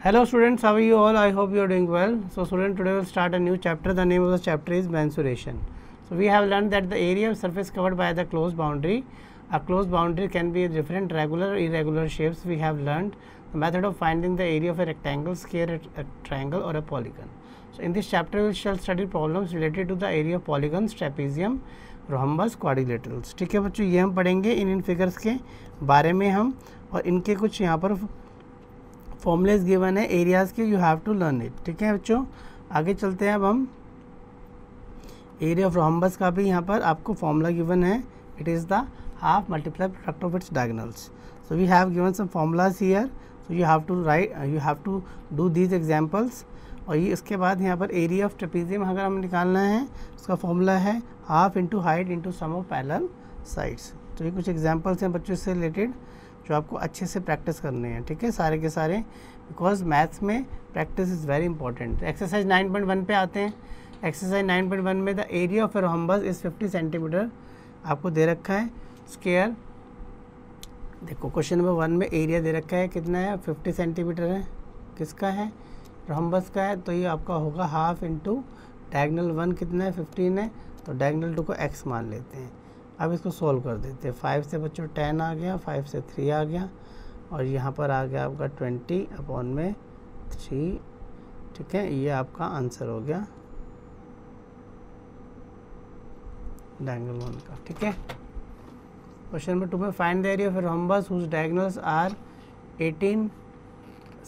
Hello students, how are you all? I hope you are doing well. So student, today we'll start a new chapter. The name of the chapter is mensuration. So we have learned that the area of surface covered by the closed boundary. A closed boundary can be different regular or irregular shapes. We have learned the method of finding the area of a rectangle, square, a triangle or a polygon. So in this chapter we shall study problems related to the area of polygons, trapezium, rhombus, quadrilaterals. ठीक है बच्चों, ये हम पढ़ेंगे इन figures के बारे में हम, और इनके कुछ यहाँ पर फॉर्मूलेस गिवन है एरियाज़ के, you have to learn it. ठीक है बच्चों, आगे चलते हैं. अब हम एरिया ऑफ रोम्बस का भी यहाँ पर आपको फॉर्मूला गिवन है. It is the half multiply product of its diagonals. So we have given some formulas here. So you have to write, you have to do these examples. और ये इसके बाद यहाँ पर एरिया ऑफ ट्रेपेजियम अगर हमें निकालना है, उसका फॉर्मूला है half into height into sum of parallel sides. तो ये कुछ एग्जाम्पल्स हैं बच्चों से रिलेटेड जो आपको अच्छे से प्रैक्टिस करने हैं. ठीक है, सारे के सारे, बिकॉज मैथ्स में practice is very important. Exercise 9.1 पे आते हैं. एक्सरसाइज 9.1 में the area of a rhombus is 50 centimetre आपको दे रखा है स्क्वायर. देखो क्वेश्चन नंबर 1 में एरिया दे रखा है, कितना है 50 सेंटीमीटर है. किसका है? रोम्बस का है. तो ये आपका होगा हाफ इंटू डायगोनल 1 कितना है 15 है, तो डायगोनल 2 को x मान लेते हैं. अब इसको सॉल्व कर देते हैं. 5 से बच्चों 10 आ गया, 5 से 3 आ गया, और यहाँ पर आ गया आपका 20/3. ठीक है, ये आपका आंसर हो गया डायगोनल 1 का. ठीक है, क्वेश्चन नंबर 2 में find the area of a rhombus whose diagonals are 18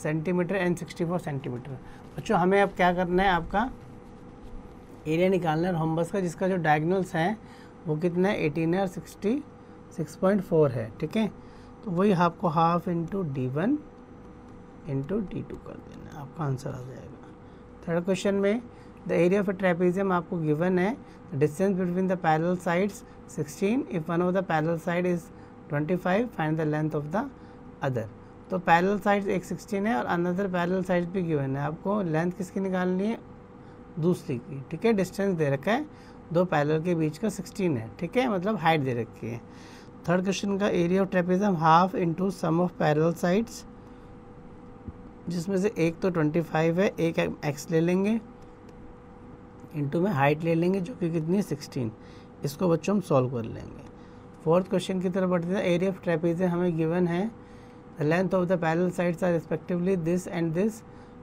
centimetre and 64 centimetre. बच्चों हमें अब क्या करना है, आपका एरिया निकालना है रोम्बस का जिसका जो डायगोनल्स हैं वो कितना है 18 है और 66.4 है. ठीक है, तो वही आपको half into D1 into D2 कर देना, आपका आंसर आ जाएगा. थर्ड क्वेश्चन में the area of A trapezium आपको गिवन है. Distance between the parallel sides 16. If one of the parallel side is 25, find the length of the other. तो parallel sides एक 16 है और अनदर पैरेलल साइड्स भी given है. आपको लेंथ किसकी निकालनी है? दूसरी की. ठीक है, डिस्टेंस दे रखा है दो पैरेलल के बीच का 16 है. ठीक है, मतलब हाइट दे रखी है. थर्ड क्वेश्चन का area of trapezium half into sum of parallel sides, जिसमें से एक तो 25 है, एक x ले लेंगे, इंटू में हाइट ले लेंगे जो कि कितनी है 16. इसको बच्चों हम सॉल्व कर लेंगे. फोर्थ क्वेश्चन की तरफ बढ़ते हैं. एरिया ऑफ ट्रेपेजियम हमें गिवन है. The length of the parallel sides are respectively this and this,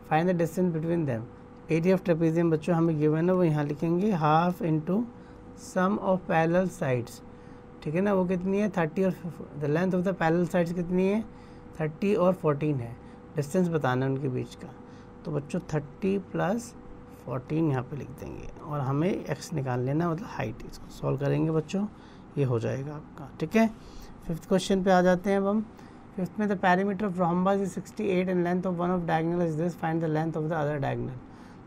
find the distance between them. Area of trapezium बच्चों हमें गिवन है, वो यहाँ लिखेंगे half into sum of parallel sides. ठीक है ना, वो कितनी है 30, और the length of the parallel sides कितनी है 30 और 14 है. डिस्टेंस बताना है उनके बीच का. तो बच्चों 30 + 14 यहाँ पे लिख देंगे, और हमें x निकाल लेना, मतलब हाइट. इसको सॉल्व करेंगे बच्चों, ये हो जाएगा आपका. ठीक है, फिफ्थ क्वेश्चन पे आ जाते हैं. अब हम फिफ्थ में the perimeter of rhombus is 68 and length of one of diagonal is this, find the length of the other diagonal.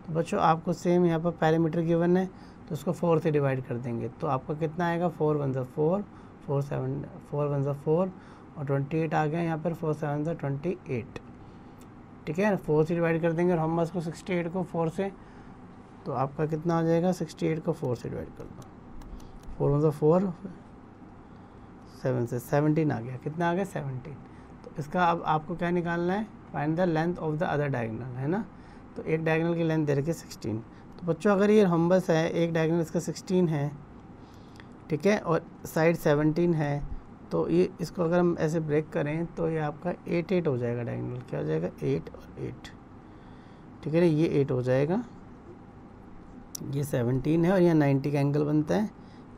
तो बच्चों आपको सेम यहाँ पर पैरामीटर गिवन है, तो उसको 4 से डिवाइड कर देंगे. तो आपका कितना आएगा 4 × 1 = 4, 4 × 1 = 4, और 28 आ गया यहाँ पर, 4 × 7 = 28. ठीक है, 4 से डिवाइड कर देंगे रोम्बस को 68 को 4 से, तो आपका कितना आ जाएगा 68 को 4 से डिवाइड कर दो. 4 × 4 7 से 17 आ गया. कितना आ गया 17. तो इसका अब आपको क्या निकालना है, find the length of the other diagonal, है ना. तो एक डायगोनल की लेंथ दे रखी है 16. तो बच्चों अगर ये रोम्बस है, एक डायगोनल इसका 16 है, ठीक है, और साइड 17 है, तो ये इसको अगर हम ऐसे ब्रेक करें तो ये आपका 8 हो जाएगा. डायगोनल क्या हो जाएगा 8 और 8. ठीक है ना, ये 8 हो जाएगा, ये 17 है, और यहाँ 90 का एंगल बनता है.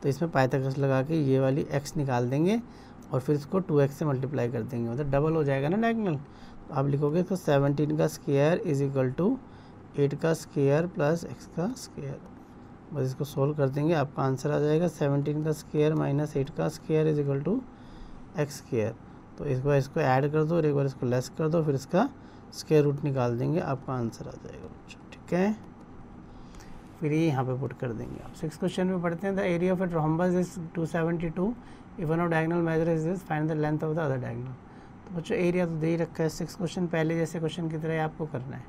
तो इसमें पाइथागोरस लगा के ये वाली x निकाल देंगे, और फिर इसको 2x से मल्टीप्लाई कर देंगे, मतलब डबल हो जाएगा ना डायगोनल. तो आप लिखोगे इसको 17 का स्क्वायर इज इक्वल टू 8 का स्क्वायर प्लस x का स्क्वायर. बस इसको सोल्व कर देंगे, आपका आंसर आ जाएगा 17 का स्क्वायर माइनस 8 का square is equal to x square. तो एक बार इसको ऐड कर दो और एक बार इसको लेस कर दो, फिर इसका स्क्वायर रूट निकाल देंगे, आपका आंसर आ जाएगा बच्चों. ठीक है, फिर ये यहाँ पे पुट कर देंगे आप. 6 क्वेश्चन में पढ़ते हैं. The area of a rhombus is 272. If one of diagonal measure is this, find the length of the other diagonal. तो बच्चों एरिया तो दे ही रखा है. 6 क्वेश्चन पहले जैसे क्वेश्चन की तरह आपको करना है.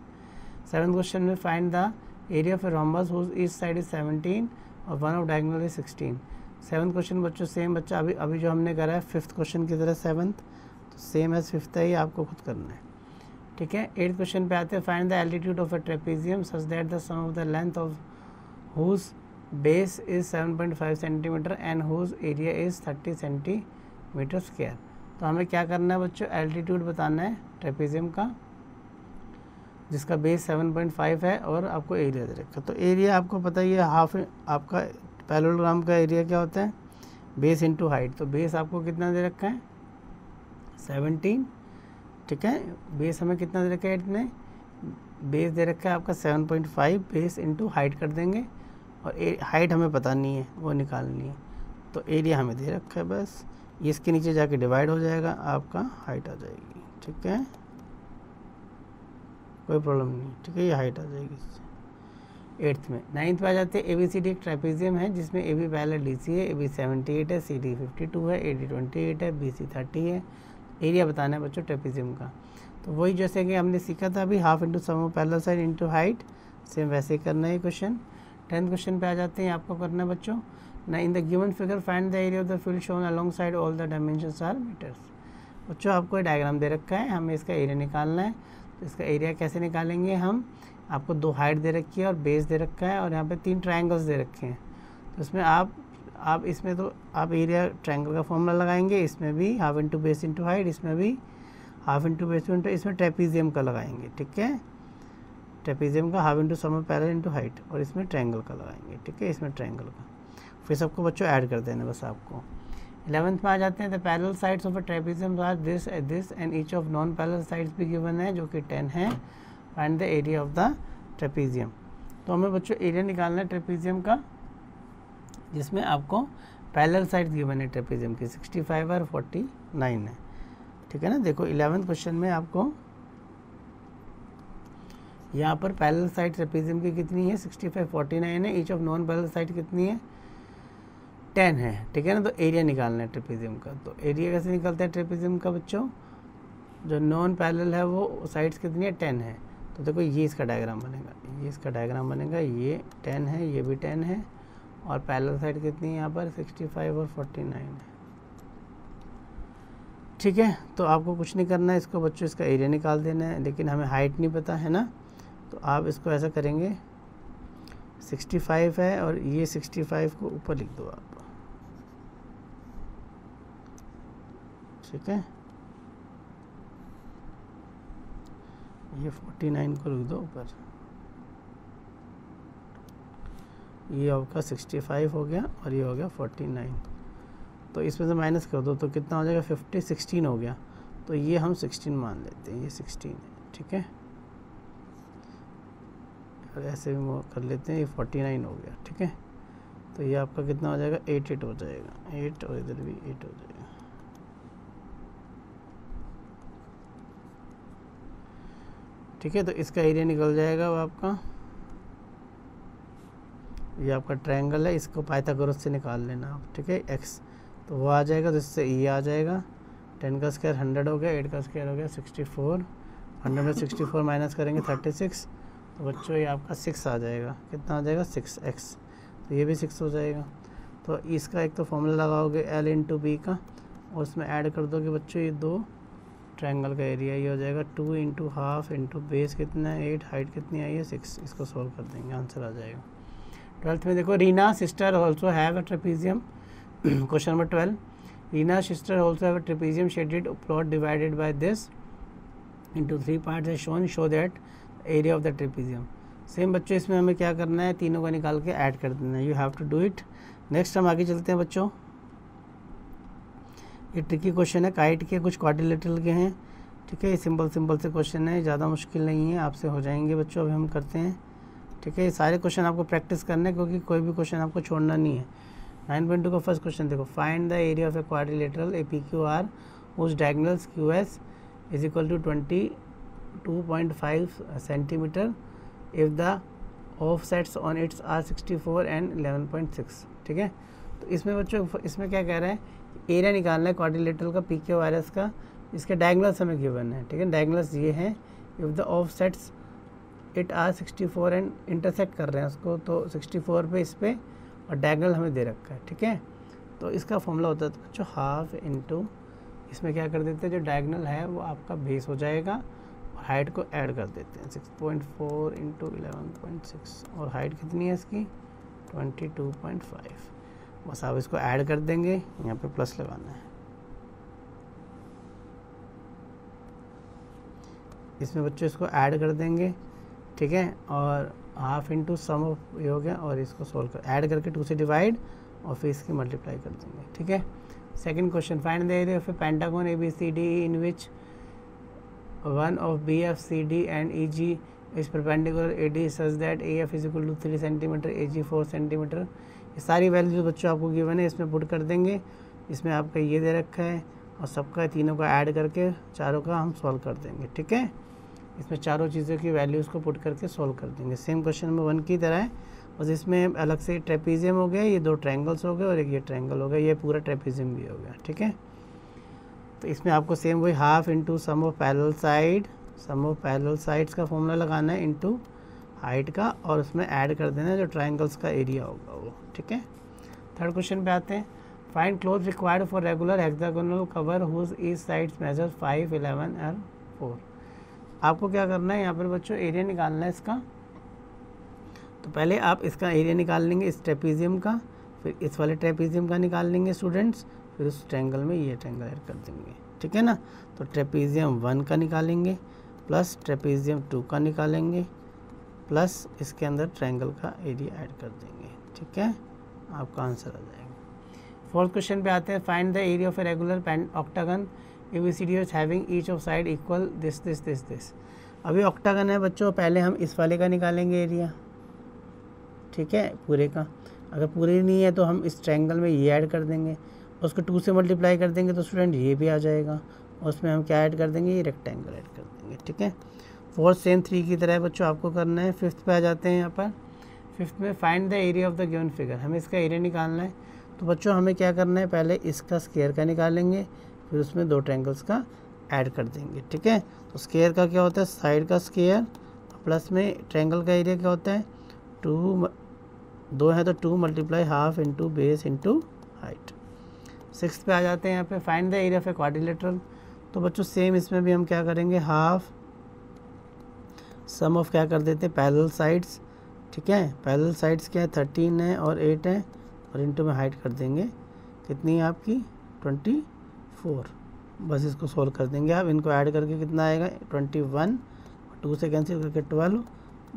7th क्वेश्चन में find the area of a rhombus whose each side is 17 और one of diagonal is 16. 7th question बच्चों सेम बच्चा अभी जो हमने करा है 5th क्वेश्चन की तरह 7th, तो सेम एज 5th है, ये आपको खुद करना है. ठीक है। 8th क्वेश्चन पे आते हैं, find the altitude of a trapezium such that the sum of the length of whose base is 7.5 centimetre and whose area is 30 centimetre square. तो हमें क्या करना है बच्चों, एल्टीट्यूड बताना है ट्रेपेजियम का जिसका बेस 7.5 है और आपको एरिया दे रखा। तो एरिया आपको पता ही है, हाफ आपका पैरेललोग्राम का एरिया क्या होता है, बेस इंटू हाइट। तो बेस आपको कितना दे रखा है 17, ठीक है। बेस हमें कितना दे रखा है, इतने बेस दे रखा है आपका 7.5, बेस इंटू हाइट कर देंगे और हाइट हमें पता नहीं है, वो निकालनी है। तो एरिया हमें दे रखा है, बस इसके नीचे जाके डिवाइड हो जाएगा, आपका हाइट आ जाएगी, ठीक है, कोई प्रॉब्लम नहीं, ठीक है, ये हाइट आ जाएगी इससे। 8th में। 9th में आ जाते हैं, ABCD एक ट्रेपेजियम है जिसमें AB पैरेलल DC है, AB 78 है, CD 52 है, AD 28 है, BC 30 है। एरिया बताना है बच्चों ट्रेपेजियम का। तो वही जैसे कि हमने सीखा था अभी, half into sum of parallel side into height, same वैसे ही करना है क्वेश्चन। 10th क्वेश्चन पे आ जाते हैं, आपको करना है बच्चों ना, in the given figure find the area of the field shown alongside all the dimensions are metres. बच्चों आपको डायग्राम दे रखा है, हमें इसका एरिया निकालना है। तो इसका एरिया कैसे निकालेंगे हम, आपको 2 हाइट दे रखी है और बेस दे रखा है और यहाँ पे 3 ट्रायंगल्स दे रखे हैं। तो इसमें आप इसमें तो आप एरिया ट्रायंगल का फॉर्मूला लगाएंगे, इसमें भी half into base into height, इसमें भी हाफ इंटू बेस इंटू, इसमें ट्रेपेजियम का लगाएंगे, ठीक है, ट्रेपेजियम का half into sum of parallel into height, और इसमें ट्रायंगल का लगाएंगे, ठीक है, इसमें ट्रायंगल का। फिर सबको बच्चों ऐड कर देना बस आपको। 11th में आ जाते हैं, the parallel sides of a trapezium are this and each of non parallel sides भी गिवन है जो कि 10 है। Find the area of the trapezium. तो हमें बच्चों एरिया निकालना है ट्रेपेजियम का जिसमें आपको पैरेलल साइड्स गिवन है ट्रेपेजियम की 65 और 49 है, ठीक है ना। देखो 11th क्वेश्चन में आपको यहाँ पर पैरेलल साइड ट्रेपेजियम की कितनी है 65, 49 है, each of non parallel side कितनी है 10 है, ठीक है ना। तो एरिया निकालना है ट्रेपेजियम का। तो एरिया कैसे निकलता है ट्रेपेजियम का बच्चों, जो नॉन पैरेलल है वो साइड्स कितनी है 10 है। तो देखो ये इसका डायग्राम बनेगा, ये इसका डायग्राम बनेगा, ये 10 है, ये भी 10 है और पैरेलल साइड कितनी है यहाँ पर 65 और 49 है, ठीक है। तो आपको कुछ नहीं करना है, इसको बच्चों इसका एरिया निकाल देना है, लेकिन हमें हाइट नहीं पता है ना। तो आप इसको ऐसा करेंगे, 65 है और ये 65 को ऊपर लिख दो आप, ठीक है, ये 49 को लिख दो ऊपर, ये आपका 65 हो गया और ये हो गया 49। तो इसमें से माइनस कर दो तो कितना हो जाएगा 50, 16 हो गया। तो ये हम 16 मान लेते हैं, ये 16 है, ठीक है, और ऐसे भी कर लेते हैं, ये 49 हो गया, ठीक है। तो ये आपका कितना हो जाएगा 8 हो जाएगा, 8 और इधर भी 8 हो जाएगा, ठीक है। तो इसका एरिया निकल जाएगा वो आपका, ये आपका ट्रायंगल है, इसको पाइथागोरस से निकाल लेना आप, ठीक है, x तो वो आ जाएगा, तो इससे ये आ जाएगा, 10 का स्क्वायर 100 हो गया, 8 का स्क्वायर हो गया 64, 100 में 64 माइनस करेंगे 36, तो बच्चों ये आपका 6 आ जाएगा, कितना आ जाएगा 6x, तो ये भी 6 हो जाएगा। तो इसका एक तो फॉर्मूला लगाओगे L इंटू बी का और उसमें ऐड कर दोगे बच्चों ये 2 ट्रायंगल का एरिया, ये हो जाएगा 2 इंटू हाफ इंटू बेस कितना है 8, हाइट कितनी आई है 6, इसको सॉल्व कर देंगे, आंसर आ जाएगा। 12th में देखो, Reena sister also have a trapezium, question number 12, Reena sister also have a trapezium shaded plot divided by this into 3 parts as shown, show that area of the trapezium. Same बच्चों इसमें हमें क्या करना है, तीनों को निकाल के ऐड कर देना है, you have to do it. Next हम आगे चलते हैं बच्चों, ये ट्रिकी क्वेश्चन है, काइट के कुछ क्वाड्रिलेटरल के हैं, ठीक है, ये सिंपल से क्वेश्चन है, ज़्यादा मुश्किल नहीं है, आपसे हो जाएंगे बच्चों। अभी हम करते हैं, ठीक है, ये सारे क्वेश्चन आपको प्रैक्टिस करने हैं क्योंकि कोई भी क्वेश्चन आपको छोड़ना नहीं है। 9.2 का फर्स्ट क्वेश्चन देखो, find the area of a quadrilateral A P Q R whose diagonals Q S is equal to 22.5 centimetre if the offsets on its are 64 and 11.6, ठीक है। तो इसमें बच्चों इसमें क्या कह रहा है, एरिया निकालना है क्वाड्रिलेटरल का पी क्यू आर एस का, इसके डायगोनल्स हमें गिवन है, ठीक है, डायगोनल्स ये हैं, if the offsets it are 64 and intersect कर रहे हैं उसको, तो 64 पे इस पे और डायगोनल हमें दे रखा है, ठीक है। तो इसका फॉर्मूला होता है तो बच्चों हाफ इंटू, इसमें क्या कर देते हैं, जो डायगोनल है वो आपका बेस हो जाएगा और हाइट को ऐड कर देते हैं 6.4 इंटू 11.6 और हाइट कितनी है इसकी 22.5। बस आप इसको ऐड कर देंगे, यहाँ पे प्लस लगाना है। इसमें बच्चों इसको ऐड कर देंगे, ठीक है, और हाफ इंटू सम ऑफ ये हो गया और इसको सोल्व कर ऐड करके 2 से डिवाइड और फिर इसकी मल्टीप्लाई कर देंगे, ठीक है। Second question, find the area of A pentagon ABCD in which one of BF, CD and EG is perpendicular AD such that AF is equal to 3 centimetre, AG 4 centimetre. ये सारी values बच्चों आपको given है, इसमें put कर देंगे। इसमें आपका ये दे रखा है और सबका तीनों का ऐड करके चारों का हम सॉल्व कर देंगे, ठीक है। इसमें चारों चीज़ों की वैल्यूज़ को पुट करके सॉल्व कर देंगे। सेम क्वेश्चन में 1 की तरह है, बस इसमें अलग से ट्रेपीजियम हो गया, ये 2 ट्रायंगल्स हो गए और एक ये ट्रायंगल हो गया, ये पूरा ट्रेपीजियम भी हो गया, ठीक है। तो इसमें आपको सेम वही half into sum of parallel sides का फॉर्मूला लगाना है इंटू हाइट का और उसमें ऐड कर देना है जो ट्रायंगल्स का एरिया होगा वो, ठीक है। थर्ड क्वेश्चन पे आते हैं, find close required for regular hexagonal cover whose each sides measure 5, 11 और 4। आपको क्या करना है, यहाँ पर बच्चों एरिया निकालना है इसका। तो पहले आप इसका एरिया निकाल लेंगे इस ट्रेपीजियम का, फिर इस वाले ट्रेपीजियम का निकाल लेंगे स्टूडेंट्स, फिर उस ट्रायंगल में ये ट्रायंगल ऐड कर देंगे, ठीक है ना। तो ट्रेपीजियम 1 का निकालेंगे प्लस ट्रेपीजियम 2 का निकालेंगे प्लस इसके अंदर ट्रायंगल का एरिया ऐड कर देंगे, ठीक है, आपका आंसर आ जाएगा। फोर्थ क्वेश्चन पे आते हैं, find the area of a regular octagon ABCD is having each of side equal this. अभी ऑक्टागन है बच्चों, पहले हम इस वाले का निकालेंगे एरिया, ठीक है, पूरे का। अगर पूरे नहीं है तो हम इस ट्रायंगल में ये ऐड कर देंगे, उसको 2 से मल्टीप्लाई कर देंगे तो स्टूडेंट ये भी आ जाएगा, और उसमें हम क्या ऐड कर देंगे, ये रेक्टेंगल ऐड कर देंगे, ठीक है। फोर्थ सेम 3 की तरह बच्चों आपको करना है। फिफ्थ पे आ जाते हैं, यहाँ पर फिफ्थ में find the area of the given figure, हमें इसका एरिया निकालना है। तो बच्चों हमें क्या करना है, पहले इसका स्क्वायर का निकालेंगे, फिर उसमें 2 ट्रायंगल्स का ऐड कर देंगे, ठीक है। तो स्क्वायर का क्या होता है, साइड का स्क्वायर, प्लस में ट्रायंगल का एरिया क्या होता है 2 है तो 2 multiply half into base into height. Sixth पे आ जाते हैं, यहाँ पे find the area of a quadrilateral. तो बच्चों सेम इसमें भी हम क्या करेंगे, हाफ सम ऑफ क्या कर देते हैं पैरेलल साइड्स, ठीक है। पैरेलल साइड्स क्या है 13 है और 8 है और इंटू में हाइट कर देंगे, कितनी है आपकी 24। बस इसको सोल्व कर देंगे आप, इनको ऐड करके कितना आएगा 21, 2 से कैंसिल करके 12,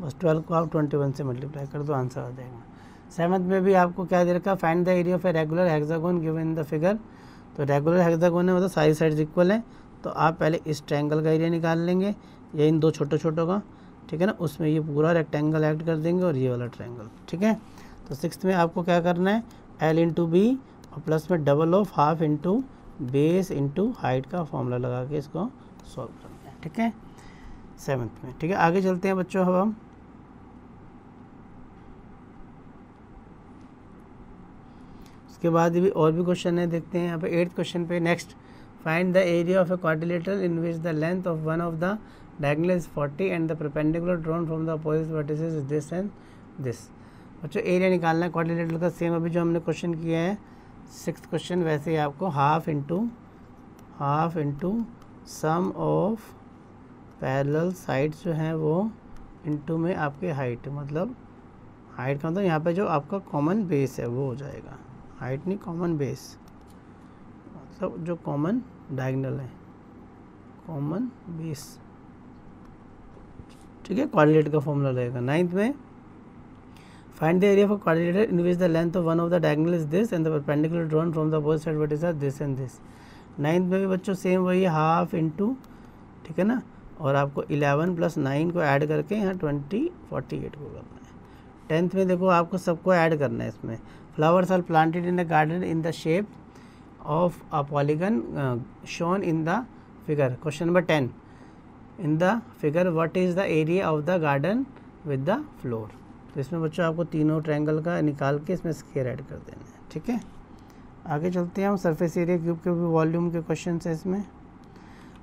बस 12 को आप 21 से मल्टीप्लाई कर दो, आंसर आ जाएगा। सेवन्थ में भी आपको क्या दे रखा, find the area of a regular hexagon given in the figure. तो रेगुलर हेक्सागोन है मतलब सारी साइड्स इक्वल है, तो आप पहले इस ट्रायंगल का एरिया निकाल लेंगे या इन 2 छोटों का, ठीक है ना, उसमें ये पूरा रेक्टेंगल ऐड कर देंगे और ये वाला ट्रायंगल, ठीक है। तो सिक्स्थ में आपको क्या करना है, L इंटू बी और प्लस में double of half into base into height का फॉर्मूला लगा के इसको सॉल्व करना है, ठीक है, सेवन्थ में, ठीक है। आगे चलते हैं बच्चों, अब हम उसके बाद भी और भी क्वेश्चन है, देखते हैं यहाँ पे 8th क्वेश्चन पे। Next, find the area of a quadrilateral in which the length of one of the diagonal is 40 and the perpendicular drawn from the opposite vertices is this and this. बच्चों area निकालना है quadrilateral का, same अभी जो हमने question किया है 6th question, वैसे ही आपको half into sum of parallel sides जो हैं वो इंटू में आपके हाइट, मतलब हाइट का मतलब यहाँ पे जो आपका कॉमन बेस है वो हो जाएगा, हाइट नहीं कॉमन बेस, मतलब जो कॉमन डायगोनल है, कॉमन बेस, ठीक है, क्वाड्रिलेटरल का फॉर्मूला रहेगा। 9th में find the area of quadrilateral in which the length of one of the diagonal is this and the perpendicular drawn from the opposite side vertices are this and this. 9th में भी बच्चों same वही half into, ठीक है ना, और आपको 11 plus 9 को ऐड करके यहाँ 48 को करना है। 10th में देखो आपको सबको ऐड करना है इसमें, flowers are planted in the garden in the shape of a polygon shown in the figure. Question number 10, in the figure what is the area of the garden with the floor. तो इसमें बच्चों आपको तीनों triangle का निकाल के इसमें square add कर देना है, ठीक है। आगे चलते हैं हम, सरफेस एरिया क्यूब के भी वॉल्यूम के क्वेश्चन है इसमें।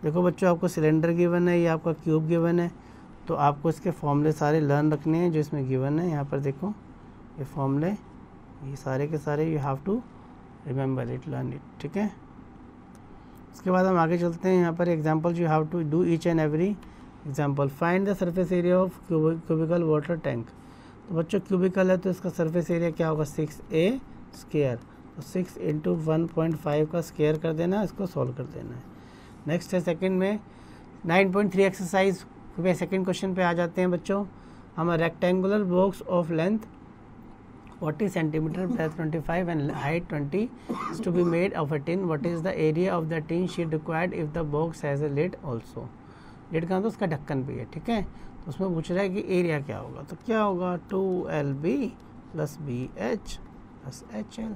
देखो बच्चों आपको सिलेंडर गिवन है, ये आपका क्यूब गिवन है, तो आपको इसके फॉर्मूले सारे लर्न रखने हैं जो इसमें गिवन है। यहाँ पर देखो ये फॉर्मूले, ये सारे के सारे you have to remember it, learn it, ठीक है। उसके बाद हम आगे चलते हैं, यहाँ पर example you have to do each and every example find the surface area of cubical water tank. तो बच्चों क्यूबिकल है तो इसका सरफेस एरिया क्या होगा 6a स्क्वायर, तो 6 इंटू 1.5 का स्क्वायर कर देना है, इसको सॉल्व कर देना है। नेक्स्ट है सेकंड में 9.3 एक्सरसाइज पे सेकंड क्वेश्चन पे आ जाते हैं बच्चों। हम rectangular box of length 40 centimetre, breadth 25 and height 20 is to be made of a tin. What is the area of the tin sheet required if the box has a lid also? Lid का तो उसका ढक्कन भी है, ठीक है। तो उसमें पूछ रहा है कि एरिया क्या होगा, तो क्या होगा 2LB plus BH plus HL।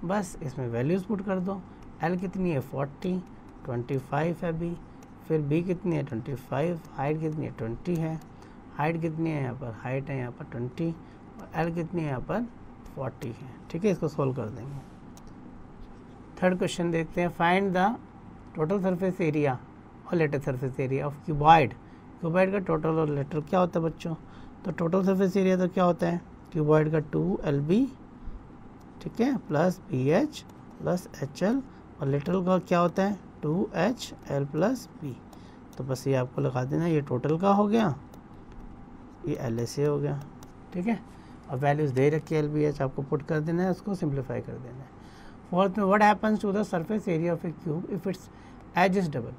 बस इसमें वैल्यूज़ पुट कर दो। L कितनी है 40, 25 है B, फिर B कितनी है 25, हाइट कितनी है 20 है, हाइट कितनी है यहाँ पर, हाइट है यहाँ पर 20 और L कितनी है यहाँ पर 40 है, ठीक है। इसको सोल्व कर देंगे। थर्ड क्वेश्चन देखते हैं, find the total surface area और lateral surface area of cuboid. Cuboid का टोटल और लेटर क्या होता है बच्चों, तो टोटल सरफेस एरिया तो क्या होता है क्यूबॉइड का 2LB, ठीक है, प्लस BH प्लस HL, और लेटर का क्या होता है 2HL प्लस B। तो बस ये आपको लगा देना, ये टोटल का हो गया, ये LSA हो गया, ठीक है। अब वैल्यूज़ दे रखी है LBH, आपको पुट कर देना है, उसको सिंप्लीफाई कर देना है। फोर्थ में what happens to the surface area of a cube if its edge is double.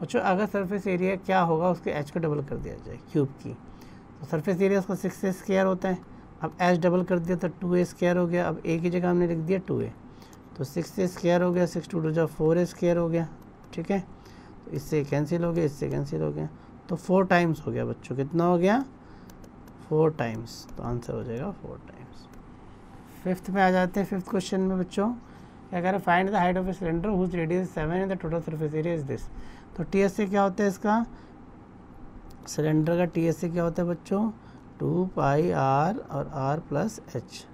बच्चों अगर सरफेस एरिया क्या होगा उसके एज को डबल कर दिया जाए क्यूब की, तो सरफेस एरिया उसका 6a स्क्वायर होता है। अब एज डबल कर दिया तो 2a स्क्वायर हो गया। अब a की जगह हमने लिख दिया 2a, तो 6a स्क्वायर हो गया, 6 2 2 4a स्क्वायर हो गया, ठीक है। तो इससे कैंसिल हो गया, इससे कैंसिल हो गया, तो 4 टाइम्स हो गया बच्चों। कितना हो गया 4 टाइम्स, तो आंसर हो जाएगा 4 टाइम्स। फिफ्थ में आ जाते हैं। फिफ्थ क्वेश्चन में बच्चों क्या कह रहा है, find the height of a cylinder whose radius 7 and the total surface area is this. तो TSA क्या होता है इसका, सिलेंडर का TSA क्या होता है बच्चों 2 पाई R और R प्लस H।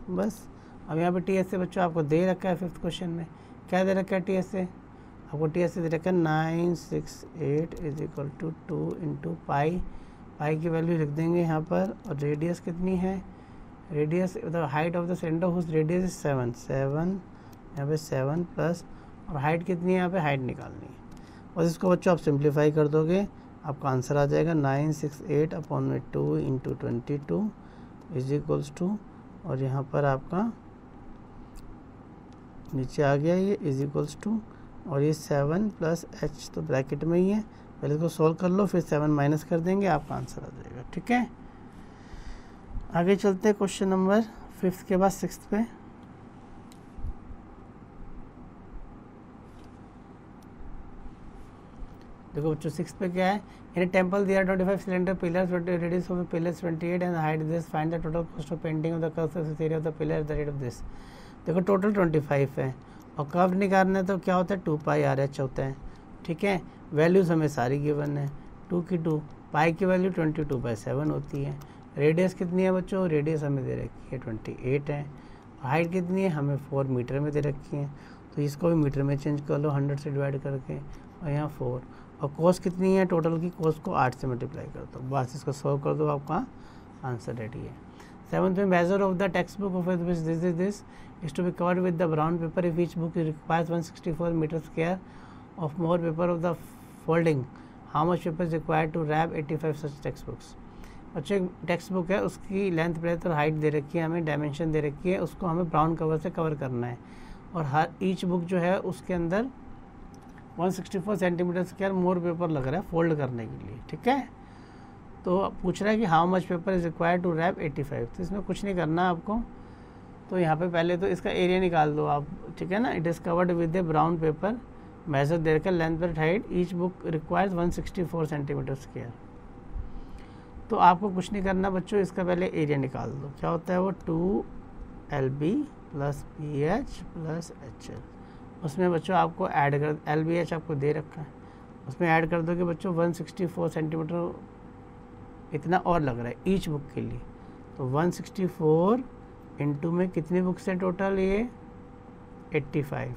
बस अब यहाँ पे TSA बच्चों आपको दे रखा है फिफ्थ क्वेश्चन में। क्या दे रखा है TSA, आपको TSA दे रखा है 968 is equal to 2 into pi की वैल्यू लिख देंगे यहाँ पर, और रेडियस कितनी है, radius the height of the cylinder whose radius is 7 यहाँ पे 7 प्लस, और हाइट कितनी है यहाँ पे, हाइट निकालनी है। और इसको बच्चों आप सिंप्लीफाई कर दोगे, आपका आंसर आ जाएगा 968 अपॉन में 2 इंटू 22 इज इक्वल्स टू, और यहाँ पर आपका नीचे आ गया ये इज इक्वल्स टू, और ये 7 प्लस H तो ब्रैकेट में ही है। पहले इसको सॉल्व कर लो, फिर 7 माइनस कर देंगे, आपका आंसर आ जाएगा, ठीक है। आगे चलते हैं क्वेश्चन नंबर 5 के बाद 6 पे। देखो बच्चों 6 पे क्या है, in a temple there 25 cylinder pillars, radius of pillars 28 and height this, find the total cost of painting of the curve surface area of the pillar at the rate of this. देखो total 25 है और curve निकालना है तो क्या होता है 2 पाई RH होता है, ठीक है। वैल्यूज़ हमें सारी गिवन है, 2 की 2, पाई की वैल्यू 22/7 होती है। रेडियस कितनी है बच्चों, रेडियस हमें दे रखी है 28 है। हाइट कितनी है, हमें 4 मीटर में दे रखी है, तो इसको भी मीटर में चेंज कर लो 100 से डिवाइड करके, और यहाँ 4, और कॉस्ट कितनी है टोटल की, कॉस्ट को 8 से मल्टीप्लाई कर दो, बस इसको सॉल्व कर दो, आपका आंसर रेडी है। 7th में measure of the text book of this is to be covered with the brown paper if each book requires 164 meter square of more paper of the folding. How much paper is required to wrap 85 such textbooks? बच्चों एक text book है, उसकी length breadth और height दे रखी है, हमें dimension दे रखी है, उसको हमें ब्राउन कवर से कवर करना है, और हर ईच बुक जो है उसके अंदर 164 सेंटीमीटर स्क्वायर मोर पेपर लग रहा है फोल्ड करने के लिए, ठीक है। तो पूछ रहा है कि how much paper is required to wrap 85। तो इसमें कुछ नहीं करना आपको, तो यहाँ पे पहले तो इसका एरिया निकाल दो आप, ठीक है ना। It is covered with a brown paper, measure देकर लेंथ पर height, each book requires 164 centimetre square. तो आपको कुछ नहीं करना बच्चों, इसका पहले एरिया निकाल दो। क्या होता है वो 2LB plus BH plus HL। उसमें बच्चों आपको ऐड कर, LBH आपको दे रखा है, उसमें ऐड कर दो कि बच्चों 164 सेंटीमीटर इतना और लग रहा है ईच बुक के लिए। तो 164 इंटू में कितनी बुक्स हैं टोटल, ये 85,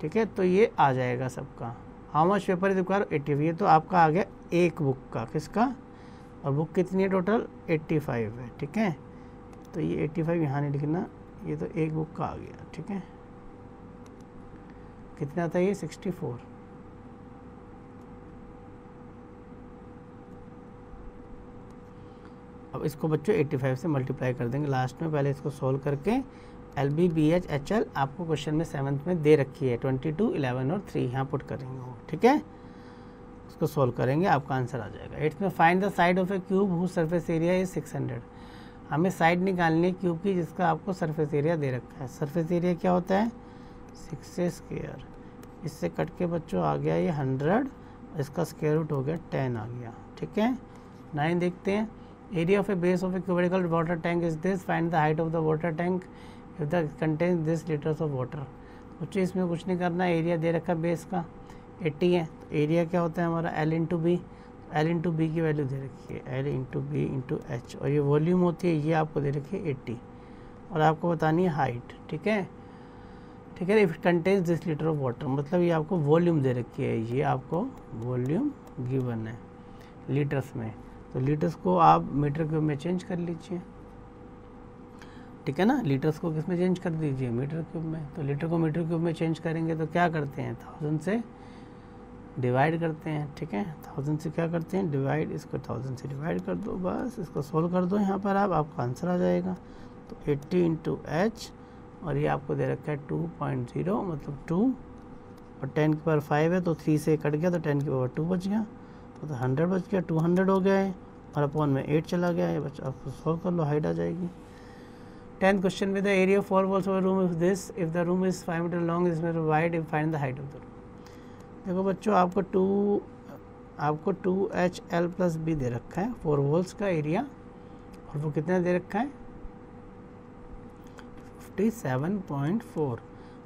ठीक है। तो ये आ जाएगा सबका, how much paper is require 85। ये तो आपका आ गया एक बुक का, किसका, और बुक कितनी है टोटल 85 है, ठीक है। तो ये 85 यहाँ नहीं लिखना, ये तो एक बुक का आ गया, ठीक है। कितना था ये 64, अब इसको बच्चों 85 से मल्टीप्लाई कर देंगे लास्ट में, पहले इसको सोल्व करके LB BH HL आपको क्वेश्चन में 7th में दे रखी है 22, 11 और 3 यहाँ पुट करेंगे वो, ठीक है। उसको सोल्व करेंगे आपका आंसर आ जाएगा। 8th में find the side of a cube whose surface area is 600। हमें साइड निकालनी है क्यूब की जिसका आपको सरफेस एरिया दे रखा है। सरफेस एरिया क्या होता है 6 इससे कट के बच्चों आ गया ये 100, इसका स्क्वायर रूट हो गया 10 आ गया, ठीक है। 9 देखते हैं, area of a base of a cubical water tank is this, find the height of the water tank if the contain this litres of water. बच्चों इसमें कुछ नहीं करना, एरिया दे रखा है बेस का 80 है, तो एरिया क्या होता है हमारा L into B, L into B की वैल्यू दे रखी है L into B into H, और ये वॉल्यूम होती है ये आपको दे रखी है 80, और आपको बतानी है हाइट, ठीक है। ठीक है, if it contains this litre of water, मतलब ये आपको वॉल्यूम दे रखी है, ये आपको वॉल्यूम गिवन है लीटर्स में, तो लीटर्स को आप मीटर क्यूब में चेंज कर लीजिए, ठीक है ना। लीटर्स को किस में चेंज कर दीजिए मीटर क्यूब में, तो लीटर को मीटर क्यूब में चेंज करेंगे तो क्या करते हैं 1000 से डिवाइड करते हैं, ठीक है। 1000 से क्या करते हैं डिवाइड, इसको 1000 से डिवाइड कर दो, बस इसको सोल्व कर दो यहाँ पर आपका आंसर आ जाएगा। तो 80 इंटू एच, और ये आपको दे रखा है 2.0 मतलब 2, और 10 की पावर 5 है तो 3 से कट गया तो 10 की पावर 2 बच गया, तो 100 बच गया, 200 हो गया है, और अपॉन में 8 चला गया है। बच्चा आपको सोल्व कर लो, हाइट आ जाएगी। 10th question with the area of 4 walls of a room if this, if the room is 5 metre long is metre wide, if find the height of the room. देखो बच्चों आपको 2HL प्लस बी दे रखा है 4 walls का area, और वो कितना दे रखा है 57.4।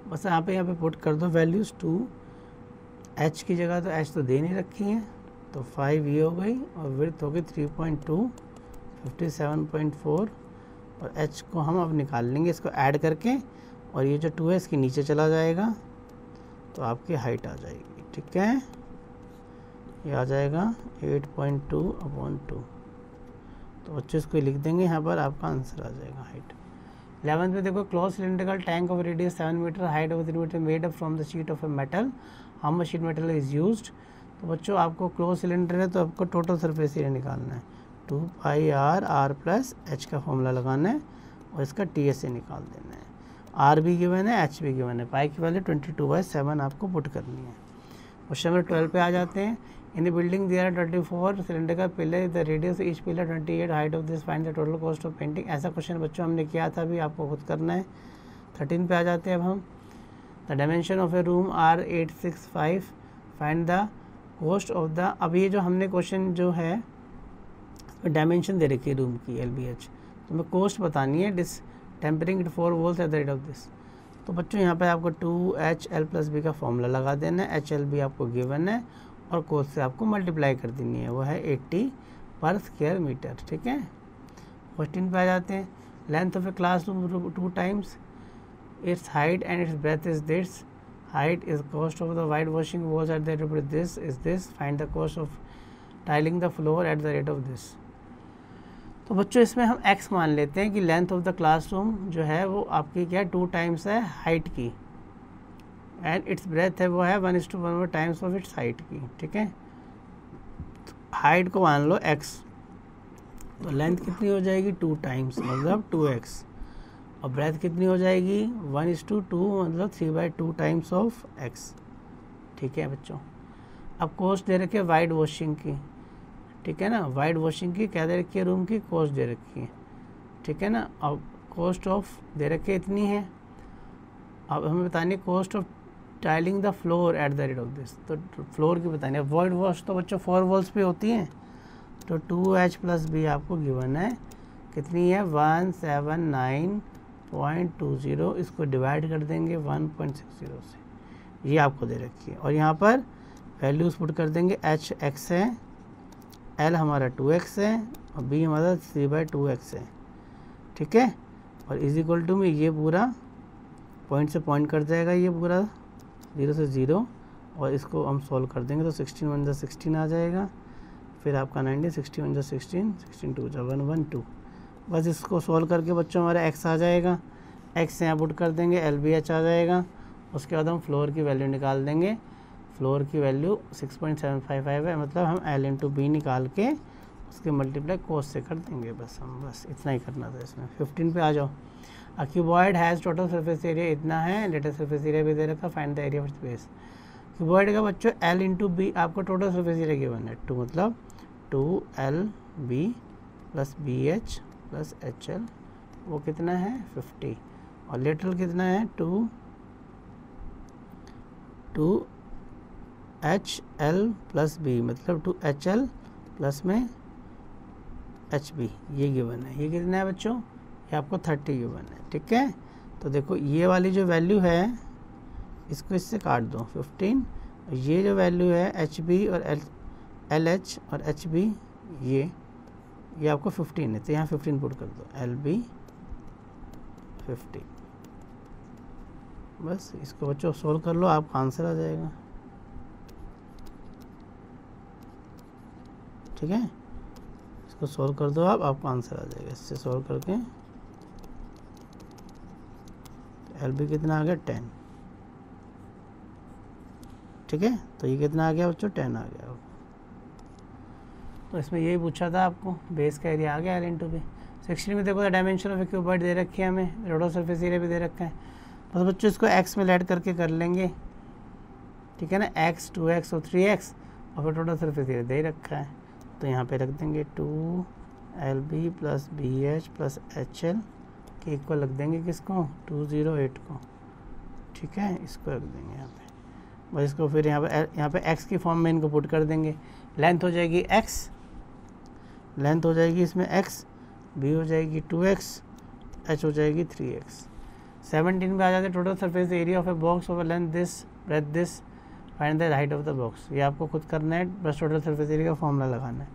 बस यहाँ पे पुट कर दो वैल्यूज़ 2H की जगह, तो H तो दे नहीं रखी है, तो 5 ये हो गई, और विड्थ हो गई 3.2, 57.4, और H को हम अब निकाल लेंगे इसको ऐड करके, और ये जो 2 है इसके नीचे चला जाएगा, तो आपकी हाइट आ जाएगी, ठीक है। ये आ जाएगा 8.2/2, तो बच्चों इसको लिख देंगे यहाँ पर, आपका आंसर आ जाएगा हाइट। 11th में देखो, close cylindrical tank of radius 7 metre, height of 3 metre, made up from the sheet of a metal, how much sheet metal is used. तो बच्चों आपको क्लोज सिलेंडर है तो आपको टोटल सरफेस एरिया निकालना है, 2πr प्लस एच का formula लगाना है, और इसका TSA निकाल देना है। आर भी गिवन है, एच भी गिवन है, पाई की वैल्यू 22/7 आपको पुट करनी है। क्वेश्चन नंबर 12 पे आ जाते हैं। In the building there are 24 cylinder का pillar, the radius each pillar 28, height of this, find the total cost of painting. ऐसा क्वेश्चन बच्चों हमने किया था, अभी आपको खुद करना है। 13 पे आ जाते हैं अब हम। The dimension of a room are 865, find the cost of the. अब ये जो हमने क्वेश्चन जो है डायमेंशन दे रखी है रूम की LBH, तो हमें कॉस्ट बतानी है distempering it 4 walls at the rate of this. तो बच्चों यहाँ पे आपको 2HL प्लस बी का फॉर्मूला लगा देना है, HL भी आपको गिवन है, और कॉस्ट से आपको मल्टीप्लाई कर देनी है, वो है 80 पर स्क्वायर मीटर, ठीक है। 14 पे आ जाते हैं। Length of A class room 2 times it's height and it's breath is this, height is cost of the white washing walls eight the rate of this is this, find the cost of tiling the floor eight the rate of this. तो बच्चों इसमें हम x मान लेते हैं कि length of the classroom जो है वो आपकी क्या 2 times है हाइट की, एंड इट्स ब्रेथ है वो है 1:1 टाइम्स ऑफ इट्स हाइट की, ठीक है। हाइट को मान लो x, तो लेंथ कितनी हो जाएगी 2 times मतलब 2x, और ब्रेथ कितनी हो जाएगी 1:2 मतलब 3/2 टाइम्स ऑफ x, ठीक है बच्चों। अब कॉस्ट दे रखी है वाइट वॉशिंग की, ठीक है ना, वाइट वॉशिंग की क्या दे रखी है रूम की कॉस्ट दे रखी है, ठीक है ना। अब कॉस्ट ऑफ दे रखी है इतनी है, अब हमें बतानी है cost of tiling the floor eight the rate of this, तो फ्लोर की बतानी है। वाइट वॉश तो बच्चों 4 walls पे होती हैं, तो 2H प्लस बी आपको गिवन है, कितनी है 179.20, इसको डिवाइड कर देंगे 1.60 से, ये आपको दे रखी है, और यहाँ पर वैल्यूज़ पुट कर देंगे, H x है, L हमारा 2x है, और B हमारा 3/2x है, ठीक है। और इज इक्वल टू में ये पूरा पॉइंट से पॉइंट कट जाएगा, ये पूरा 0 से 0, और इसको हम सॉल्व कर देंगे तो 16 1 जा 16 आ जाएगा, फिर आपका 19 16 1 जा 16 16 2 जा 112। बस इसको सॉल्व करके बच्चों हमारा x आ जाएगा, x यहाँ पुट कर देंगे, LBH आ जाएगा। उसके बाद हम फ्लोर की वैल्यू निकाल देंगे, फ्लोर की वैल्यू 6.755 है, मतलब हम L इंटू बी निकाल के उसके मल्टीप्लाई कोस से कर देंगे बस हम, बस इतना ही करना था इसमें। 15 पे आ जाओ। A cuboid has total surface area इतना है, लेटेस्ट सरफेस एरिया भी दे रखा, find the area of space. Cuboid का बच्चों L इंटू बी आपको टोटल सरफेस एरिया गिवन है 2, मतलब 2LB plus BH plus HL, वो कितना है 50, और लेटरल कितना है 2HL प्लस B, मतलब 2HL प्लस में HB, ये गिवन है। ये कितना है बच्चों, ये आपको 30 गिवन है, ठीक है। तो देखो ये वाली जो वैल्यू है इसको इससे काट दो 15, ये जो वैल्यू है HB और LH और HB ये आपको 15 है, तो यहाँ 15 पुट कर दो, LB 50। बस इसको बच्चों सोल्व कर लो, आपका आंसर आ जाएगा, ठीक है। इसको सोल्व कर दो आप, आपका आंसर आ जाएगा। इससे सोल्व करके LB कितना आ गया 10, ठीक है। तो ये कितना आ गया बच्चों 10 आ गया। तो इसमें यही पूछा था आपको, बेस का एरिया आ गया L इंटू बी। 16 में देखो डायमेंशन ऑफ ए क्यूबॉइड दे रखी है हमें, टोटल सरफेस एरिया भी दे रखा है। बस बच्चों इसको x में ऐड करके कर लेंगे, ठीक है ना, x 2x और 3x, और फिर टोटल सरफेस एरिया दे रखा है, तो यहाँ पे रख देंगे 2LB plus BH plus HL के इक्वल रख देंगे किसको 208 को, ठीक है। इसको रख देंगे यहाँ पे, बस इसको फिर यहाँ पे x की फॉर्म में इनको पुट कर देंगे। लेंथ हो जाएगी x, लेंथ हो जाएगी इसमें x, b हो जाएगी 2x, h हो जाएगी 3x। 17 पे आ जाते total surface area of a box over length this breadth this, find the height of the box. ये आपको खुद करना है, बस टोटल सरफेस एरिया का फॉर्मूला लगाना है।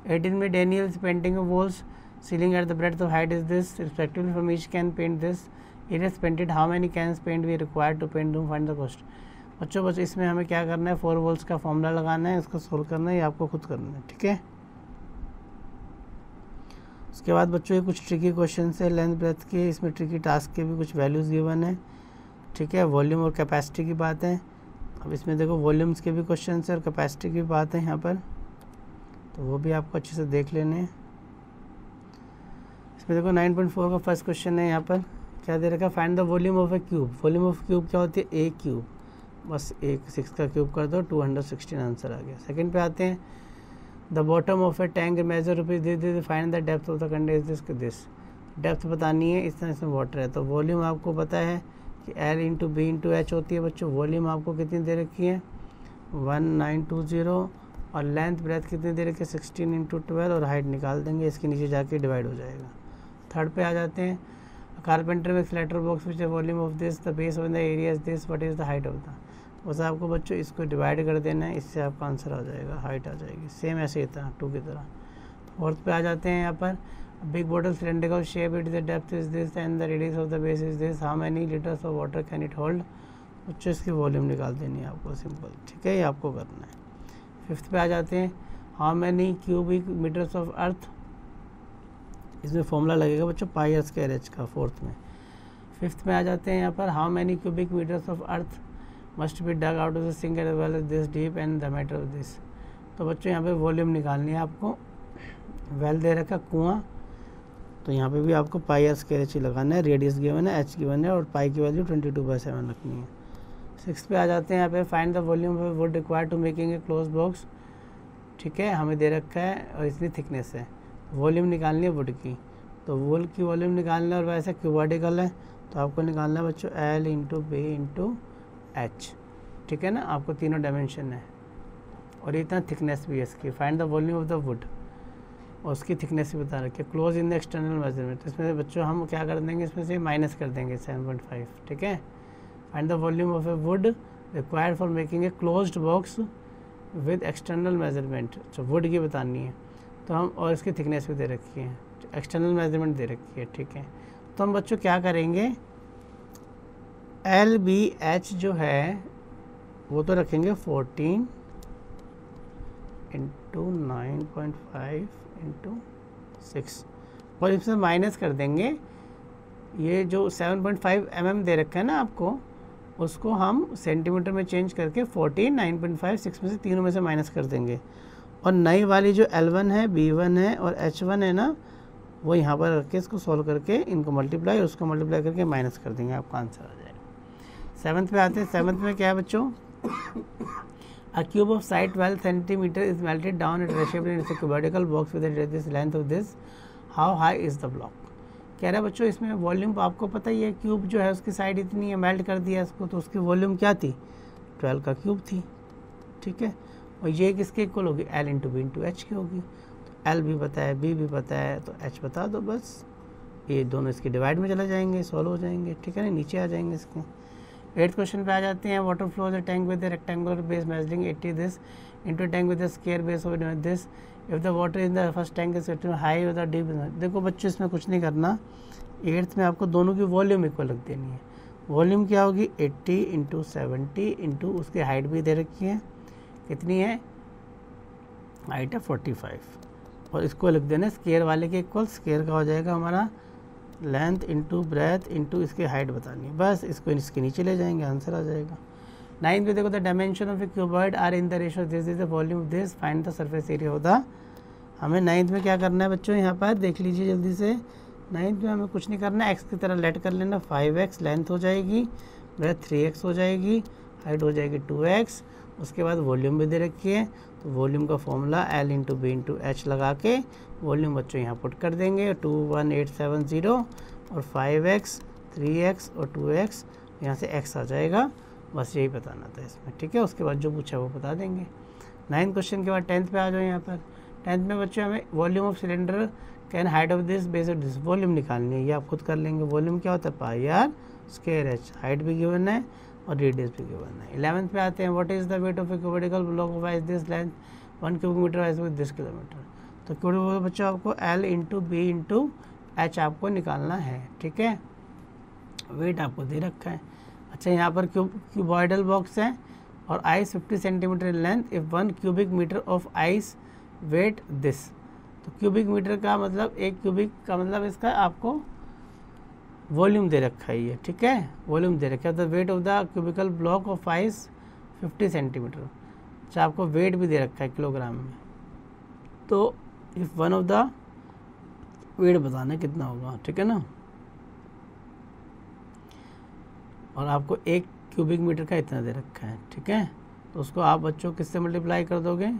18 में Daniel's painting of walls ceiling at the breadth of height is this respectively from each can paint this, it is painted, how many cans paint we required to paint room, find the cost. बच्चों बस इसमें हमें क्या करना है, 4 volts का formula लगाना है, इसको सोल्व करना है, ये आपको खुद करना है, ठीक है। उसके बाद बच्चों ये कुछ ट्रिकी क्वेश्चन है लेंथ ब्रेथ के, इसमें ट्रिकी टास्क के भी कुछ वैल्यूज़ गिवन है, ठीक है। वॉल्यूम और कैपेसिटी की बात है। अब इसमें देखो वॉल्यूम्स के भी क्वेश्चन है और कैपेसिटी की बात है यहाँ पर, तो वो भी आपको अच्छे से देख लेने हैं। इसमें देखो 9.4 का फर्स्ट क्वेश्चन है, यहाँ पर क्या दे रखा है, find the volume of a cube. Volume of cube क्या होती है, ए क्यूब, बस एक 6 का क्यूब कर दो, 216 आंसर आ गया। सेकंड पे आते हैं, the bottom of a tank measure rupees this, find the depth of the container this. Depth बतानी है, इस तरह इसमें वाटर है, तो वॉल्यूम आपको पता है कि L into B into H होती है बच्चों। वॉल्यूम आपको कितनी दे रखी है 1920, और लेंथ ब्रेथ कितनी दे रखी है 16 इंटू 12, और हाइट निकाल देंगे, इसके नीचे जाके डिवाइड हो जाएगा। थर्ड पे आ जाते हैं, कारपेंटर में letter box which volume of this, the base of the area is this, what is the height of the. बस आपको बच्चों इसको डिवाइड कर देना है, इससे आपका आंसर आ जाएगा, हाइट आ जाएगी, सेम ऐसे ही था 2 की तरह। फोर्थ पे आ जाते हैं, यहाँ पर big bottle cylindrical shape, it the depth is this and the radius of the base is this, how many litres of water can it hold. बच्चों इसकी वॉल्यूम निकाल देनी है आपको, सिंपल, ठीक है, ये आपको करना है। फिफ्थ पे आ जाते हैं, how many cubic metres of earth. इसमें फॉर्मूला लगेगा बच्चों पाई आर स्क्वायर एच का, फोर्थ में। फिफ्थ में आ जाते हैं यहाँ पर, how many cubic metres of earth must be dug out of the sink as well as this deep and the matter of this. तो बच्चों यहाँ पे वॉल्यूम निकालनी है आपको, वेल दे रखा कुआं, तो यहाँ पे भी आपको पाई आर स्क्वायर एच ही लगाना है, रेडियस गिवन है, एच गिवन है, और पाई की वैल्यू 22/7 रखनी है। सिक्स पे आ जाते हैं, यहाँ पे find the volume of wood required to making a close box, ठीक है, हमें दे रखा है और इतनी थिकनेस है, वॉल्यूम निकालनी है वुड की, तो वुड की वॉल्यूम निकालना है, और वैसे क्यूबॉडिकल है तो आपको निकालना है बच्चों L into B into H, ठीक है ना, आपको तीनों डायमेंशन है, और इतना थिकनेस भी है इसकी। Find the volume of the wood, और उसकी थिकनेस भी बता रखी है, close in the external measurement. इसमें बच्चों हम क्या कर देंगे, इसमें से माइनस कर देंगे 7.5, ठीक है। Find the volume of A would required for making a closed box with external measurement, तो वुड की बतानी है, तो हम, और इसकी थिकनेस भी दे रखी है, एक्सटर्नल मेजरमेंट दे रखी है, ठीक है। तो हम बच्चों क्या करेंगे, LBH जो है वो तो रखेंगे 14 इंटू 9.5 इंटू 6, और इसमें माइनस कर देंगे ये जो 7.5 mm दे रखा है ना आपको, उसको हम सेंटीमीटर में चेंज करके 14, 9.5, 6 में से तीनों में से माइनस कर देंगे, और नई वाली जो L1 है, B1 है और H1 है ना, वो यहाँ पर रख के इसको सॉल्व करके इनको मल्टीप्लाई और उसको मल्टीप्लाई करके माइनस कर देंगे, आपका आंसर आ जाएगा। सेवन्थ पे आते हैं। सेवन्थ में क्या है बच्चों, A cube of size 12 centimeter is melted down at ratio in a cubical box with a this length of this. How high is the block? कह रहा है बच्चों इसमें वॉल्यूम आपको पता ही है, क्यूब जो है उसकी साइड इतनी है, मेल्ट कर दिया इसको, तो उसकी वॉल्यूम क्या थी, 12 का क्यूब थी, ठीक है। और ये किसके इक्वल होगी, L into B into H की होगी। तो L भी पता है, B भी पता है, तो H बता दो बस, ये दोनों इसके डिवाइड में चले जाएंगे, सॉल्व हो जाएंगे, ठीक है ना, नीचे आ जाएंगे इसके। 8th क्वेश्चन पे आ जाते हैं। Water flows a tank with rectangular base measuring 80 this into tank with square base of this if the water in the first tank is high with deep. देखो बच्चों इसमें कुछ नहीं करना, 8th में आपको दोनों की वॉल्यूम इक्वल रख देनी है। वॉल्यूम क्या होगी, 80 इंटू 70 इंटू उसकी हाइट भी दे रखी है, कितनी है, हाइट है 45, और इसको लिख देना स्क्वायर वाले के इक्वल। स्क्वायर का हो जाएगा हमारा लेंथ इंटू ब्रेथ इंटू इसकी हाइट बतानी है, बस इसको इसके नीचे ले जाएंगे, आंसर आ जाएगा। 9th में देखो the dimension of a cuboid are in the ratio this is the volume of this, find the surface area of the. हमें 9th में क्या करना है बच्चों, यहाँ पर देख लीजिए जल्दी से। 9th में हमें कुछ नहीं करना है, एक्स की तरह लेट कर लेना, 5x लेंथ हो जाएगी, ब्रेथ 3x हो जाएगी, हाइट हो जाएगी 2x, उसके बाद वॉल्यूम भी दे रखी है, तो वॉल्यूम का formula L into B into H लगा के वॉल्यूम बच्चों यहाँ पुट कर देंगे, 21870 और 5x 3x और 2x, यहाँ से x आ जाएगा, बस यही बताना था इसमें, ठीक है। उसके बाद जो पूछा वो बता देंगे। 9th क्वेश्चन के बाद 10th पे आ जाओ यहाँ पर। 10th में बच्चों हमें volume of cylinder can height of this base of this, volume निकालनी है, ये आप खुद कर लेंगे। वॉल्यूम क्या होता है, पाई आर स्क्वायर एच, हाइट भी गिवन है और रेडियस भी गिवन है। 11th पे आते हैं। What is the weight of a cubical block of ice this length 1 cubic metre ice with this kilometre. तो क्यूबिक बच्चों आपको L into B into H आपको निकालना है, ठीक है। वेट आपको दे रखा है। अच्छा यहाँ पर क्यूबॉइडल बॉक्स है और ice 50 centimetre in length if 1 cubic metre of ice weight this. तो क्यूबिक मीटर का मतलब, एक क्यूबिक का मतलब इसका आपको वॉल्यूम दे रखा है ये, ठीक है, वॉल्यूम दे रखा है। The weight of the cubicle block of ice 50 centimetre. अच्छा आपको वेट भी दे रखा है किलोग्राम में, तो if one of the weight बताना कितना होगा, ठीक है ना। और आपको 1 क्यूबिक मीटर का इतना दे रखा है, ठीक है। तो उसको आप बच्चों किससे मल्टीप्लाई कर दोगे,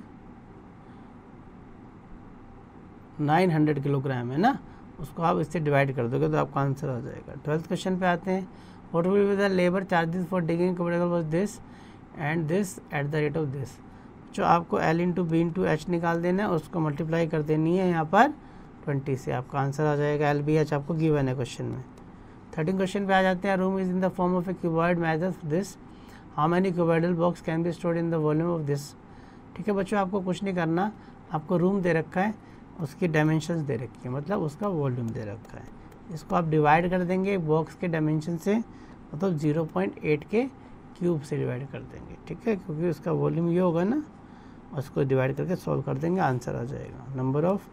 900 किलोग्राम है ना, उसको आप इससे डिवाइड कर दोगे तो आपका आंसर आ जाएगा। 12th क्वेश्चन पे आते हैं। What will be the labour charges for digging cubical was this and this at the rate of this. जो आपको L into B into H निकाल देना है और उसको मल्टीप्लाई कर देनी है यहाँ पर 20 से, आपका आंसर आ जाएगा। L बी एच आपको गिवन है क्वेश्चन में। 13 क्वेश्चन पे आ जाते हैं। Room is in the form of a cuboid measures this, how many cuboidal box can be stored in the volume of this. ठीक है बच्चों, आपको कुछ नहीं करना, आपको रूम दे रखा है, उसकी डायमेंशंस दे रखी है, मतलब उसका वॉल्यूम दे रखा है। इसको आप डिवाइड कर देंगे बॉक्स के डायमेंशन से, मतलब 0.8 के क्यूब से डिवाइड कर देंगे, ठीक है, क्योंकि उसका वॉल्यूम ये होगा ना, उसको डिवाइड करके सॉल्व कर देंगे, आंसर आ जाएगा। नंबर ऑफ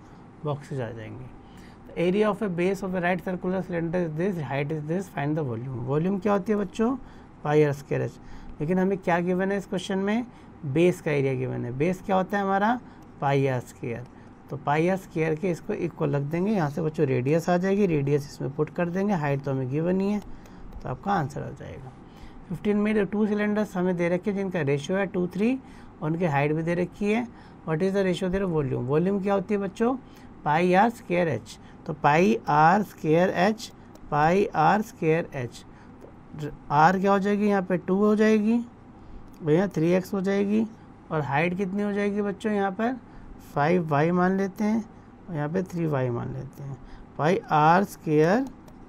बॉक्सेज आ जाएंगे। Area of a base of A right circular cylinder is this, height is this, find the volume. Volume क्या होती है बच्चों, पाई आर स्क्वायर एच। लेकिन हमें क्या गिवन है इस क्वेश्चन में, बेस का एरिया गिवन है। बेस क्या होता है हमारा, पाई आर स्क्वायर। तो पाई आर स्क्वायर के इसको इक्वल रख देंगे, यहाँ से बच्चों रेडियस आ जाएगी, रेडियस इसमें पुट कर देंगे, हाइट तो हमें गिवन ही है, तो आपका आंसर आ जाएगा। 15 में 2 सिलेंडर्स हमें दे रखे हैं जिनका रेशियो है 2:3 और उनकी हाइट भी दे रखी है। व्हाट इज़ द रेशियो दे रहा वॉल्यूम। वॉल्यूम क्या होती है बच्चों, पाई आर स्क्वायर एच। तो pi R square H, pi R square H, R क्या हो जाएगी यहाँ पे 2 हो जाएगी, भैया 3x हो जाएगी, और हाइट कितनी हो जाएगी बच्चों यहाँ पर 5y मान लेते हैं, और यहाँ पे 3y मान लेते हैं। पाई आर स्क्वायर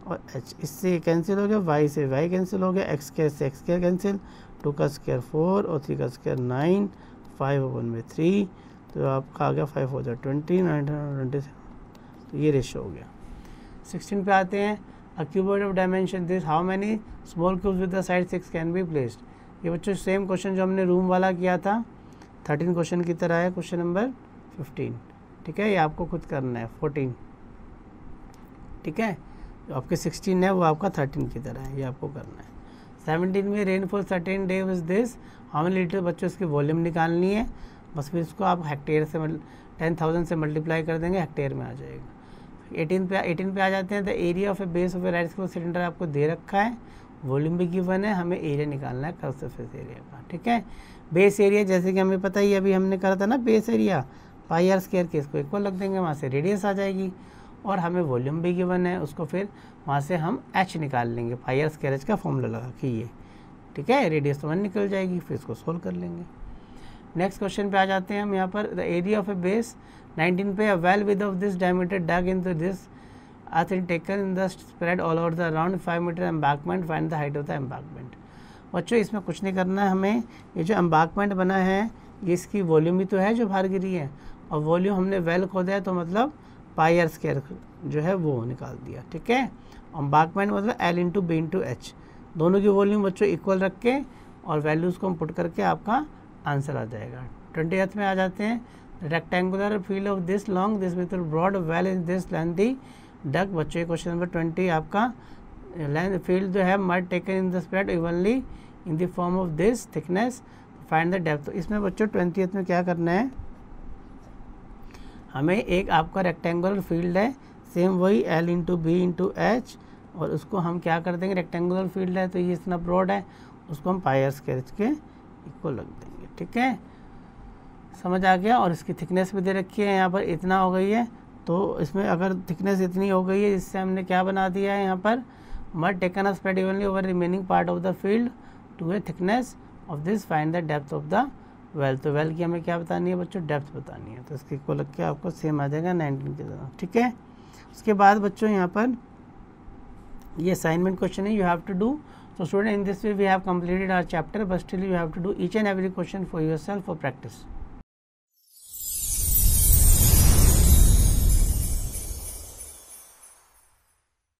और h, इससे कैंसिल हो गया, y से y कैंसिल हो गया, x स्क्वायर से x स्क्वायर कैंसिल, 2 का स्क्वायर 4 और 3 का स्क्वायर 9, 5/3, तो आपका आ गया 5 हो जाए 20, 927, तो ये रेशियो हो गया। 16 पे आते हैं। A cuboid of dimension this, how many small cubes with the side 6 can be placed. ये बच्चों सेम क्वेश्चन जो हमने रूम वाला किया था 13 क्वेश्चन की तरह है, क्वेश्चन नंबर 15, ठीक है, ये आपको खुद करना है 14, ठीक है, जो आपके 16 है वो आपका 13 की तरह है, ये आपको करना है। 17 में rainfall certain day was this, how many litre, बच्चों इसकी वॉल्यूम निकालनी है। बस फिर इसको आप हेक्टेयर से 10,000 से मल्टीप्लाई कर देंगे, हेक्टेयर में आ जाएगा। 18 पे आ जाते हैं। The area of a base of A right circular cylinder आपको दे रखा है, वॉल्यूम भी गिवन है, हमें एरिया निकालना है कर्व सरफेस एरिया का, ठीक है। बेस एरिया जैसे कि हमें पता ही अभी हमने करा था ना, base area pi R square के, इसको इक्वल रख देंगे, वहाँ से रेडियस आ जाएगी, और हमें वॉल्यूम भी गिवन है, उसको फिर वहाँ से हम एच निकाल लेंगे, पाई आर स्क्वायर एच का फॉर्मूला लगा के ये, ठीक है। रेडियस तो 1 निकल जाएगी, फिर इसको सोल्व कर लेंगे। नेक्स्ट क्वेश्चन पे आ जाते हैं हम यहाँ पर। The area of a base 19 पे, a well with of this diameter dug into this earth is taken in the spread all over the around 5 metre embankment, find the height of the embankment. बच्चों इसमें कुछ नहीं करना है हमें, ये जो एम्बैंकमेंट बना है ये इसकी वॉल्यूम ही तो है जो बाहर गिरी है, और वॉल्यूम हमने वेल खोदा है तो मतलब पाई आर स्क्वायर जो है वो निकाल दिया, ठीक है। एम्बैंकमेंट मतलब L into B into H, दोनों की वॉल्यूम बच्चों इक्वल रख के और वैल्यूज़ को हम पुट करके आपका आंसर आ जाएगा। 20th में आ जाते हैं। Rectangular field of this long this with broad well in this lengthy duck. बच्चों क्वेश्चन नंबर 20 आपका लेंथ फील्ड जो है mud taken in the spread evenly in the form of this thickness, find the depth. तो इसमें बच्चों 20th में क्या करना है, हमें एक आपका रेक्टेंगुलर फील्ड है, सेम वही L into B into H, और उसको हम क्या कर देंगे, रेक्टेंगुलर फील्ड है तो ये इतना ब्रॉड है, उसको हम पाई आर स्क्वायर के इक्वल रख देंगे, ठीक है। समझ आ गया। और इसकी थिकनेस भी दे रखी है यहाँ पर, इतना हो गई है, तो इसमें अगर थिकनेस इतनी हो गई है, इससे हमने क्या बना दिया है यहाँ पर, mud taken a spread evenly over remaining part of the field to a thickness of this, find the depth of the well. तो वेल की हमें क्या बतानी है बच्चों, डेप्थ बतानी है, तो इसके इक्वल लग के आपको सेम आ जाएगा 19 की तरह, ठीक है। उसके बाद बच्चों यहाँ पर ये असाइनमेंट क्वेश्चन है, you have to do. So student, in this way we have completed our chapter, but still you have to do each and every question for yourself for practice.